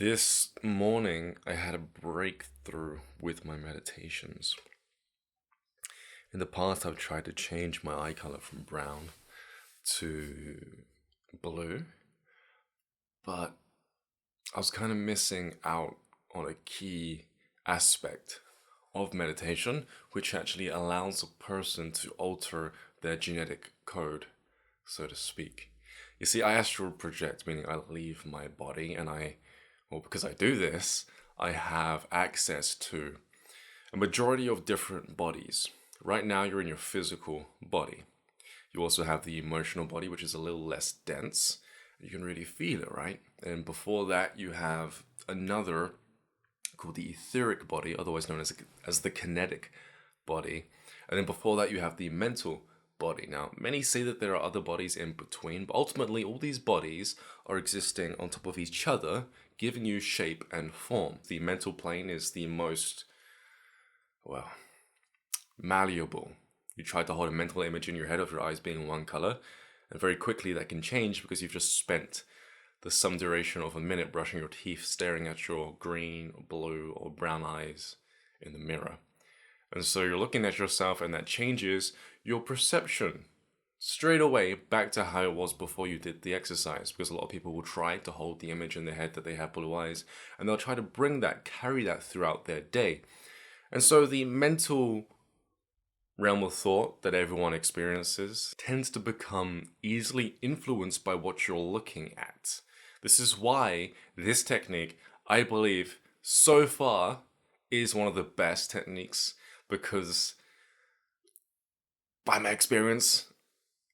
This morning, I had a breakthrough with my meditations. In the past, I've tried to change my eye color from brown to blue, but I was kind of missing out on a key aspect of meditation, which actually allows a person to alter their genetic code, so to speak. You see, I astral project, meaning I leave my body and because I do this, I have access to a majority of different bodies. Right now, you're in your physical body. You also have the emotional body, which is a little less dense. You can really feel it, right? And before that, you have another called the etheric body, otherwise known as the kinetic body. And then before that, you have the mental body. Now, many say that there are other bodies in between, but ultimately, all these bodies are existing on top of each other, giving you shape and form. The mental plane is the most, malleable. You try to hold a mental image in your head of your eyes being one color, and very quickly that can change because you've just spent some duration of a minute brushing your teeth, staring at your green, blue, or brown eyes in the mirror. And so you're looking at yourself, and that changes your perception straight away back to how it was before you did the exercise, because a lot of people will try to hold the image in their head that they have blue eyes, and they'll try to carry that throughout their day. And so the mental realm of thought that everyone experiences tends to become easily influenced by what you're looking at. This is why this technique, I believe, so far is one of the best techniques, because by my experience,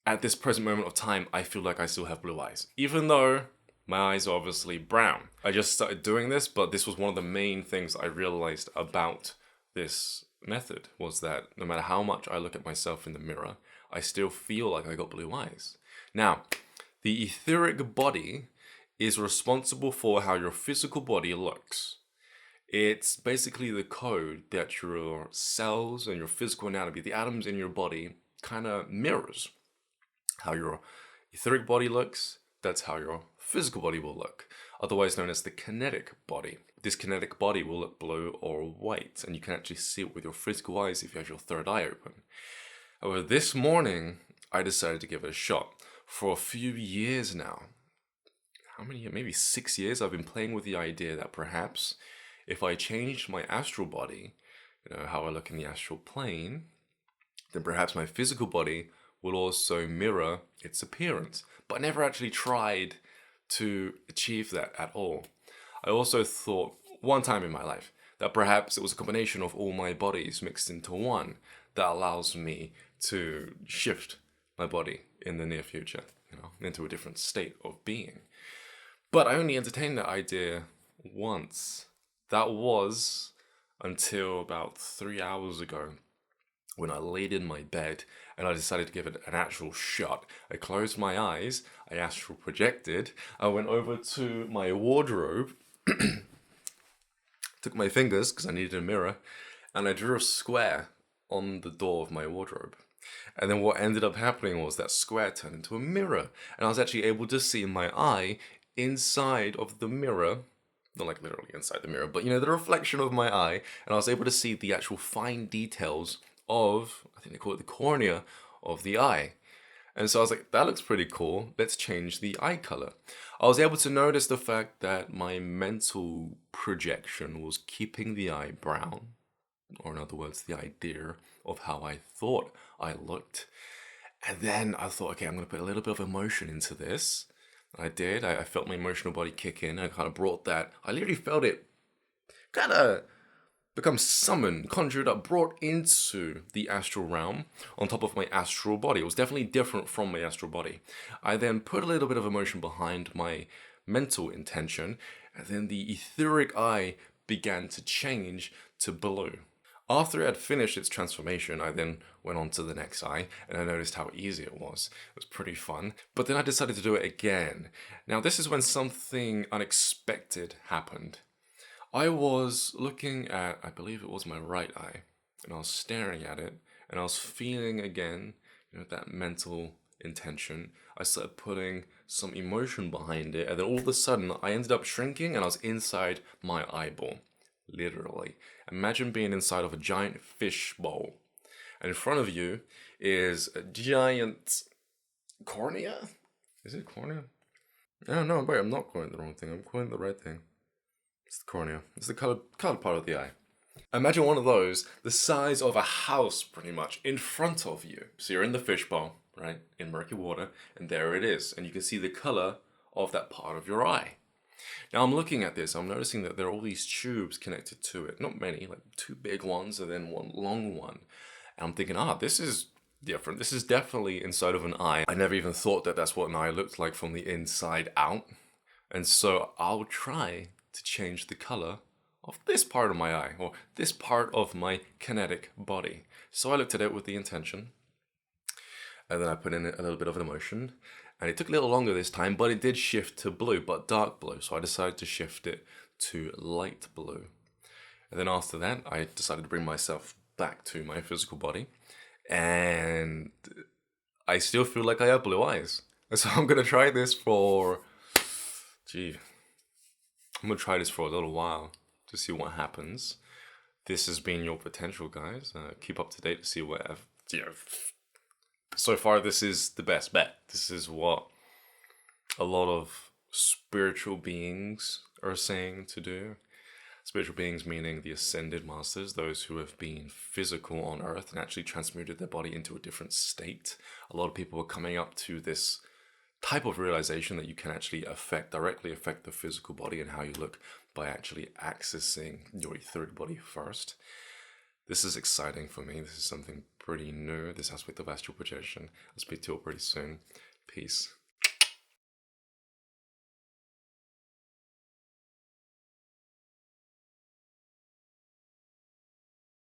at this present moment of time, I feel like I still have blue eyes, even though my eyes are obviously brown. I just started doing this, but this was one of the main things I realized about this method, was that no matter how much I look at myself in the mirror, I still feel like I got blue eyes. Now, the etheric body is responsible for how your physical body looks. It's basically the code that your cells and your physical anatomy, the atoms in your body, kind of mirrors. How your etheric body looks, that's how your physical body will look, otherwise known as the kinetic body. This kinetic body will look blue or white, and you can actually see it with your physical eyes if you have your third eye open. However, this morning, I decided to give it a shot. For a few years now, maybe 6 years, I've been playing with the idea that perhaps if I changed my astral body, how I look in the astral plane, then perhaps my physical body will also mirror its appearance. But I never actually tried to achieve that at all. I also thought one time in my life that perhaps it was a combination of all my bodies mixed into one that allows me to shift my body in the near future, into a different state of being. But I only entertained that idea once. That was until about 3 hours ago, when I laid in my bed and I decided to give it an actual shot. I closed my eyes, I astral projected, I went over to my wardrobe, took my fingers, because I needed a mirror, and I drew a square on the door of my wardrobe. And then what ended up happening was that square turned into a mirror, and I was actually able to see my eye inside of the mirror. Not like literally inside the mirror, but the reflection of my eye, and I was able to see the actual fine details of, I think they call it the cornea of the eye. And so I was like, that looks pretty cool. Let's change the eye color. I was able to notice the fact that my mental projection was keeping the eye brown, or in other words, the idea of how I thought I looked. And then I thought, okay, I'm going to put a little bit of emotion into this. I did. I felt my emotional body kick in. I kind of brought that. I literally felt it kind of become summoned, conjured up, brought into the astral realm on top of my astral body. It was definitely different from my astral body. I then put a little bit of emotion behind my mental intention, and then the etheric eye began to change to blue. After it had finished its transformation, I then went on to the next eye, and I noticed how easy it was. It was pretty fun. But then I decided to do it again. Now, this is when something unexpected happened. I was looking at, I believe it was my right eye, and I was staring at it, and I was feeling again, that mental intention, I started putting some emotion behind it, and then all of a sudden I ended up shrinking and I was inside my eyeball. Literally. Imagine being inside of a giant fish bowl, and in front of you is a giant cornea? Is it cornea? No, wait, I'm not quoting the wrong thing. I'm quoting the right thing. It's the cornea. It's the colored part of the eye. Imagine one of those, the size of a house pretty much, in front of you. So you're in the fishbowl, right, in murky water, and there it is. And you can see the color of that part of your eye. Now I'm looking at this, I'm noticing that there are all these tubes connected to it. Not many, like 2 big ones and then 1 long one. And I'm thinking, this is different. This is definitely inside of an eye. I never even thought that that's what an eye looked like from the inside out. And so I'll try to change the color of this part of my eye, or this part of my kinetic body. So I looked at it with the intention, and then I put in a little bit of an emotion, and it took a little longer this time, but it did shift to blue, but dark blue. So I decided to shift it to light blue. And then after that, I decided to bring myself back to my physical body, and I still feel like I have blue eyes. So I'm gonna try this for, I'm gonna try this for a little while to see what happens. This has been your potential, guys. Keep up to date to see what so far this is the best bet. This is what a lot of spiritual beings are saying to do. Spiritual beings meaning the ascended masters, those who have been physical on earth and actually transmuted their body into a different state. A lot of people are coming up to this type of realization that you can actually directly affect the physical body and how you look by actually accessing your etheric body first. This is exciting for me. This is something pretty new, this aspect of astral projection. I'll speak to you all pretty soon. Peace.